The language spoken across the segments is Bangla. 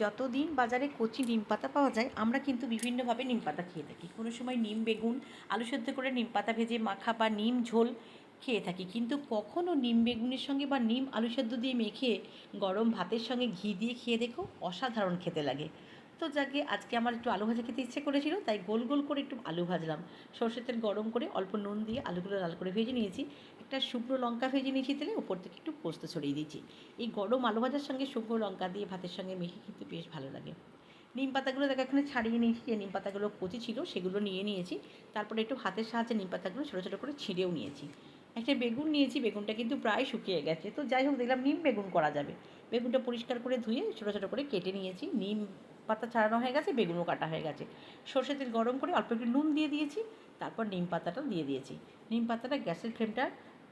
যতদিন বাজারে কচি নিম পাতা পাওয়া যায় আমরা কিন্তু বিভিন্নভাবে নিম পাতা খেয়ে থাকি। কোনো সময় নিম বেগুন আলু সেদ্ধ করে নিম পাতা ভেজে মাখা বা নিম ঝোল খেয়ে থাকি, কিন্তু কখনও নিম বেগুনের সঙ্গে বা নিম আলু সেদ্ধ দিয়ে মেখে গরম ভাতের সঙ্গে ঘি দিয়ে খেয়ে দেখো, অসাধারণ খেতে লাগে। তো যাকে আজকে আমার একটু আলু ভাজা খেতে ইচ্ছে করেছিল, তাই গোল গোল করে একটু আলু ভাজলাম। সর্ষের তেল গরম করে অল্প নুন দিয়ে আলুগুলো লাল করে ভেজে নিয়েছি। একটা শুকনো লঙ্কা ভেজে নিয়েছি তেলে, উপর থেকে একটু পোস্ত ছড়িয়ে দিয়েছি। এই গরম আলু ভাজার সঙ্গে শুকনো লঙ্কা দিয়ে ভাতের সঙ্গে মেখে কিন্তু বেশ ভালো লাগে। নিম পাতাগুলো দেখো এখানে ছাড়িয়ে নিয়েছি, যে নিম পাতাগুলো কচি ছিল সেগুলো নিয়ে নিয়েছি। তারপরে একটু হাতের সাহায্যে নিম পাতাগুলো ছোটো ছোটো করে ছিঁড়েও নিয়েছি। একটা বেগুন নিয়েছি, বেগুনটা কিন্তু প্রায় শুকিয়ে গেছে, তো যাই হোক দেখলাম নিম বেগুন করা যাবে। বেগুনটা পরিষ্কার করে ধুয়ে ছোটো ছোটো করে কেটে নিয়েছি। নিম পাতা ছাড়ানো হয়ে গেছে, বেগুনও কাটা হয়ে গেছে। সর্ষের তেল গরম করে অল্প একটু নুন দিয়ে দিয়েছি। তারপর নিম পাতাটা দিয়ে দিয়েছি। নিম পাতাটা গ্যাসের ফ্লেমটা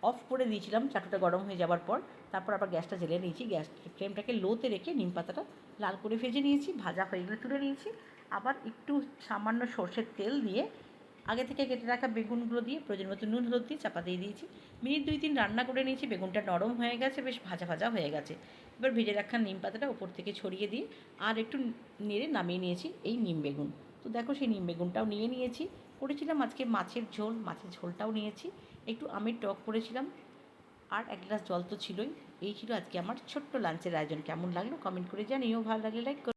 অফ করে দিয়েছিলাম চাটুটা গরম হয়ে যাবার পর। তারপর আবার গ্যাসটা জ্বেলে নিয়েছি, গ্যাস ফ্লেমটাকে লোতে রেখে নিম পাতাটা লাল করে ভেজে নিয়েছি। ভাজা হয়ে গেলে তুলে নিয়েছি। আবার একটু সামান্য সর্ষের তেল দিয়ে আগে থেকে কেটে রাখা বেগুনগুলো দিয়ে প্রয়োজন মতো নুন হলুদ দিয়ে চাপা দিয়ে দিয়েছি। মিনিট 2-3 রান্না করে নিয়েছি। বেগুনটা নরম হয়ে গেছে, বেশ ভাজা ভাজা হয়ে গেছে। এবার ভেজে রাখা নিম পাতাটা উপর থেকে ছড়িয়ে দিয়ে আর একটু নেড়ে নামিয়ে নিয়েছি এই নিম বেগুন। তো দেখো সেই নিম বেগুনটাও নিয়ে নিয়েছি। করেছিলাম আজকে মাছের ঝোল, মাছের ঝোলটাও নিয়েছি। একটু আমের টক করেছিলাম, আর 1 গ্লাস জল তো ছিলই। এই ছিল আজকে আমার ছোট্ট লাঞ্চের আয়োজন। কেমন লাগলো কমেন্ট করে জানিও, ভালো লাগলে লাইক করো।